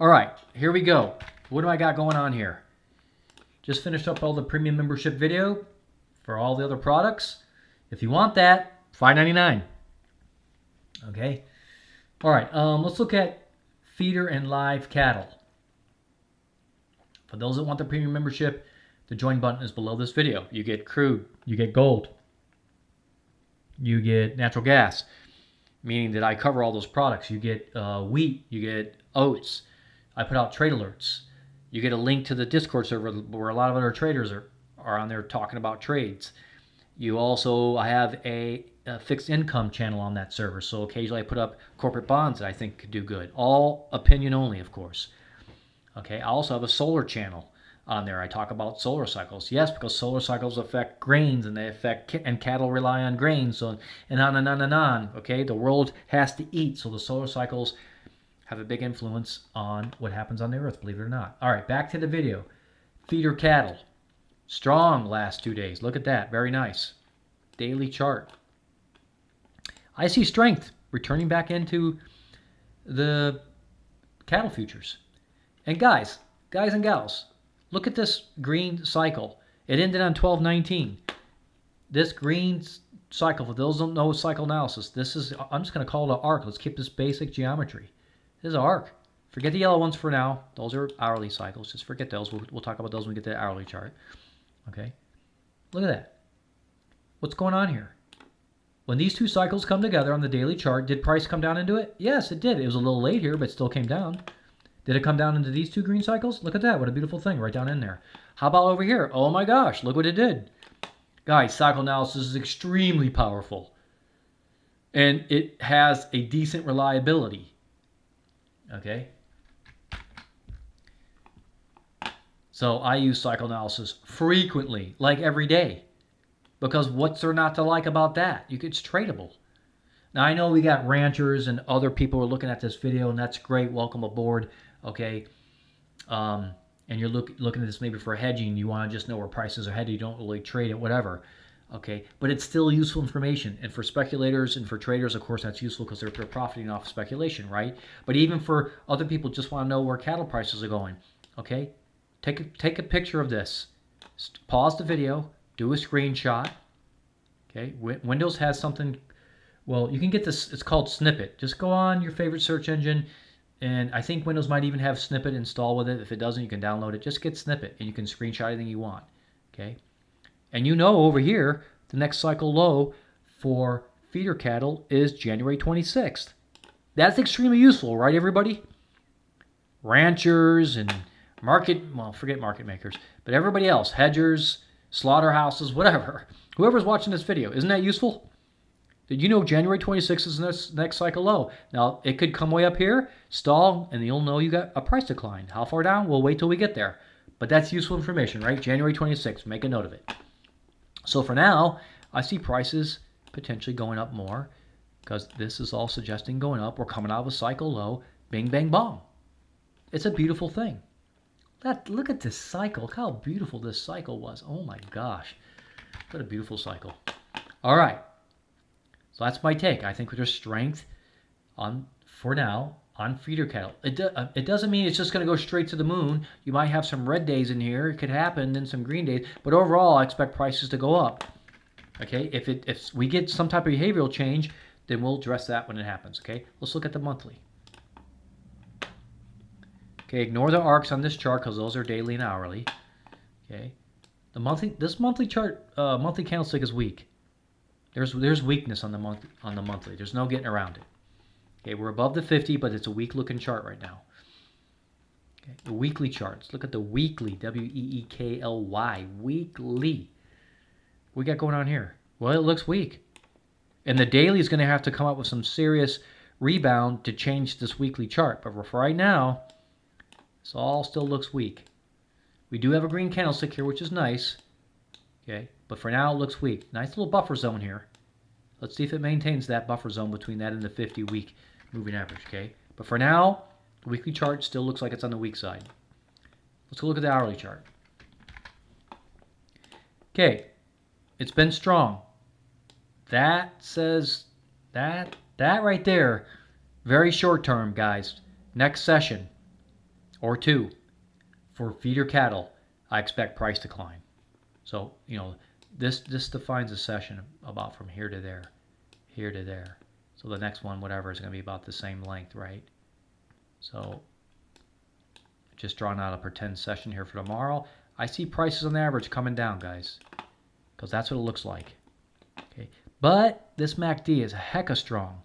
All right, here we go. What do I got going on here? Just finished up all the premium membership video for all the other products. If you want that, $5.99. Okay. All right, let's look at feeder and live cattle. For those that want the premium membership, the join button is below this video. You get crude, you get gold, you get natural gas, meaning that I cover all those products. You get wheat, you get oats. I put out trade alerts. You get a link to the Discord server where a lot of other traders are on there talking about trades. You also, I have a fixed income channel on that server, so occasionally I put up corporate bonds that I think could do good. All opinion only, of course. Okay, I also have a solar channel on there. I talk about solar cycles. Yes, because solar cycles affect grains, and they affect, and cattle rely on grains, so, and on and on and on. Okay, the world has to eat, so the solar cycles have a big influence on what happens on the earth, believe it or not. All right, back to the video. Feeder cattle. Strong last 2 days. Look at that. Very nice. Daily chart. I see strength returning back into the cattle futures. And guys and gals, look at this green cycle. It ended on 12/19. This green cycle, for those who don't know cycle analysis, this is, I'm just going to call it an arc. Let's keep this basic geometry. This is an arc. Forget the yellow ones for now. Those are hourly cycles. Just forget those. We'll talk about those when we get to the hourly chart. Okay. Look at that. What's going on here? When these two cycles come together on the daily chart, did price come down into it? Yes, it did. It was a little late here, but it still came down. Did it come down into these two green cycles? Look at that. What a beautiful thing right down in there. How about over here? Oh my gosh, look what it did. Guys, cycle analysis is extremely powerful. And it has a decent reliability. Okay? So I use cycle analysis frequently, like every day. Because what's there not to like about that? It's tradable. Now, I know we got ranchers and other people who are looking at this video, and that's great. Welcome aboard. Okay. And you're looking at this maybe for hedging. You want to just know where prices are headed. You don't really trade it, whatever. Okay. But it's still useful information. And for speculators and for traders, of course, that's useful because they're profiting off speculation, right? But even for other people just want to know where cattle prices are going. Okay. Take a picture of this. Pause the video. Do a screenshot. Okay. Windows has something. Well, you can get this. It's called Snippet. Just go on your favorite search engine. And I think Windows might even have Snippet installed with it. If it doesn't, you can download it. Just get Snippet, and you can screenshot anything you want. Okay? And you know over here, the next cycle low for feeder cattle is January 26th. That's extremely useful, right, everybody? Ranchers and forget market makers, but everybody else, hedgers, slaughterhouses, whatever. Whoever's watching this video, isn't that useful? Did you know January 26th is the next cycle low? Now, it could come way up here, stall, and you'll know you got a price decline. How far down? We'll wait till we get there. But that's useful information, right? January 26th. Make a note of it. So for now, I see prices potentially going up more because this is all suggesting going up. We're coming out of a cycle low. Bing, bang, bong. It's a beautiful thing. Look at this cycle. Look how beautiful this cycle was. Oh, my gosh. What a beautiful cycle. All right. So that's my take. I think there's strength for now on feeder cattle. It doesn't mean it's just going to go straight to the moon. You might have some red days in here. It could happen, then some green days. But overall, I expect prices to go up. Okay, if we get some type of behavioral change, then we'll address that when it happens. Okay, let's look at the monthly. Okay, ignore the arcs on this chart because those are daily and hourly. Okay, this monthly chart, monthly candlestick is weak. There's weakness on the monthly. There's no getting around it. Okay, we're above the 50, but it's a weak looking chart right now. Okay, the weekly charts. Look at the weekly, W-E-E-K-L-Y, weekly. What we got going on here? Well, it looks weak. And the daily is going to have to come up with some serious rebound to change this weekly chart. But for right now, this all still looks weak. We do have a green candlestick here, which is nice. Okay, but for now it looks weak. Nice little buffer zone here. Let's see if it maintains that buffer zone between that and the 50-week moving average, okay? But for now, the weekly chart still looks like it's on the weak side. Let's go look at the hourly chart. Okay, it's been strong. That says, that right there, very short term, guys. Next session, or 2 for feeder cattle, I expect price decline. So, this defines a session about from here to there, here to there. So the next one, whatever, is going to be about the same length, right? So just drawing out a pretend session here for tomorrow. I see prices on the average coming down, guys, because that's what it looks like. Okay, but this MACD is a hecka strong.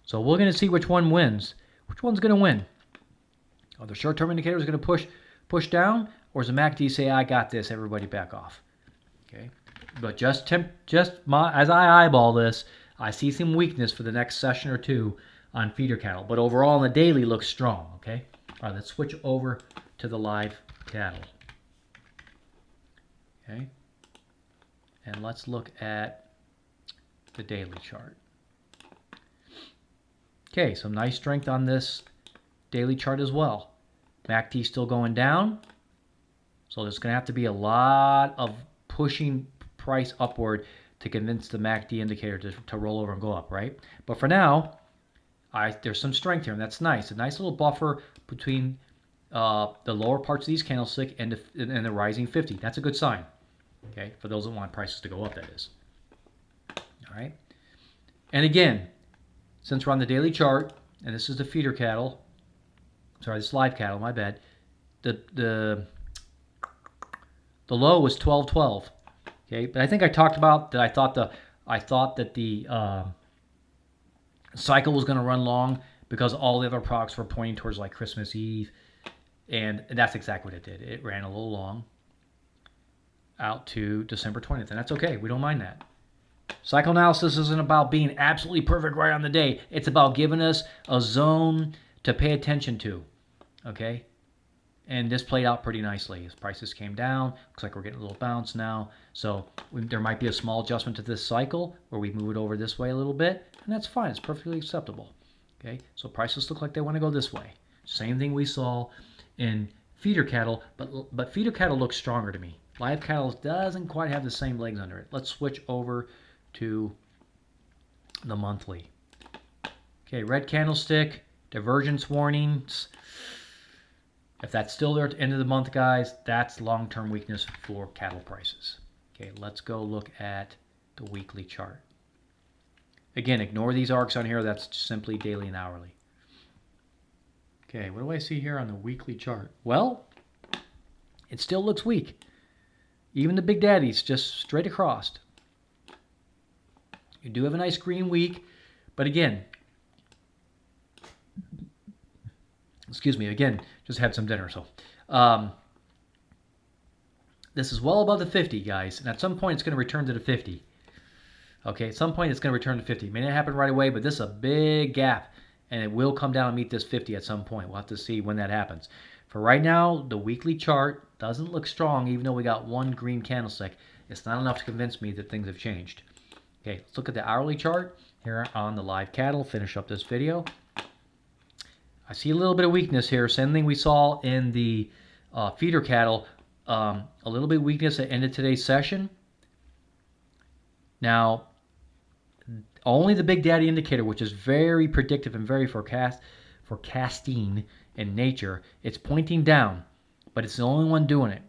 So we're going to see which one wins. Which one's going to win? Are the short-term indicators going to push down, or does the MACD say, I got this, everybody back off? Okay, but as I eyeball this, I see some weakness for the next session or 2 on feeder cattle, but overall on the daily looks strong. Okay, all right, let's switch over to the live cattle. Okay, and let's look at the daily chart. Okay, some nice strength on this daily chart as well. MACD still going down, so there's going to have to be a lot of pushing price upward to convince the MACD indicator to roll over and go up, right? But for now, there's some strength here, and that's nice. A nice little buffer between the lower parts of these candlesticks and the rising 50. That's a good sign, okay, for those that want prices to go up, that is. All right. And again, since we're on the daily chart, and this is the feeder cattle, sorry, this is live cattle, my bad, the low was 12.12. Okay, but I think I talked about that. I thought that the cycle was going to run long because all the other products were pointing towards like Christmas Eve, and that's exactly what it did. It ran a little long out to December 20th, and that's okay. We don't mind that. Cycle analysis isn't about being absolutely perfect right on the day. It's about giving us a zone to pay attention to. Okay. And this played out pretty nicely as prices came down. Looks like we're getting a little bounce now. So there might be a small adjustment to this cycle where we move it over this way a little bit. And that's fine. It's perfectly acceptable. Okay, so prices look like they want to go this way. Same thing we saw in feeder cattle, but feeder cattle looks stronger to me. Live cattle doesn't quite have the same legs under it. Let's switch over to the monthly. Okay, red candlestick, divergence warnings. If that's still there at the end of the month, guys, that's long-term weakness for cattle prices. Okay, let's go look at the weekly chart. Again, ignore these arcs on here. That's simply daily and hourly. Okay, what do I see here on the weekly chart? Well, it still looks weak. Even the big daddies, just straight across. You do have a nice green week, but again, excuse me, again, just had some dinner, so. This is well above the 50, guys, and at some point it's going to return to the 50. Okay, at some point it's going to return to 50. It may not happen right away, but this is a big gap, and it will come down and meet this 50 at some point. We'll have to see when that happens. For right now, the weekly chart doesn't look strong, even though we got one green candlestick. It's not enough to convince me that things have changed. Okay, let's look at the hourly chart here on the live cattle. Finish up this video. I see a little bit of weakness here. Same thing we saw in the feeder cattle. A little bit of weakness at the end of today's session. Now, only the Big Daddy indicator, which is very predictive and very forecasting in nature, it's pointing down, but it's the only one doing it.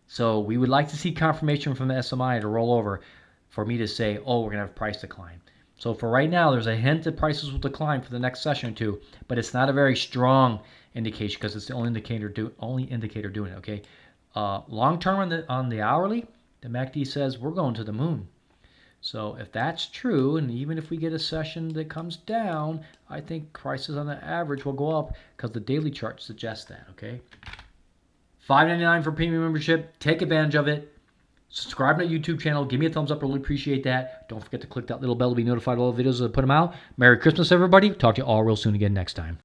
So we would like to see confirmation from the SMI to roll over for me to say, oh, we're going to have price decline. So for right now, there's a hint that prices will decline for the next session or two, but it's not a very strong indication because it's the only indicator doing it. Okay, long term on the hourly, the MACD says we're going to the moon. So if that's true, and even if we get a session that comes down, I think prices on the average will go up because the daily chart suggests that. Okay, $5.99 for premium membership. Take advantage of it. Subscribe to my YouTube channel. Give me a thumbs up. I really appreciate that. Don't forget to click that little bell to be notified of all the videos as I put them out. Merry Christmas, everybody. Talk to you all real soon again next time.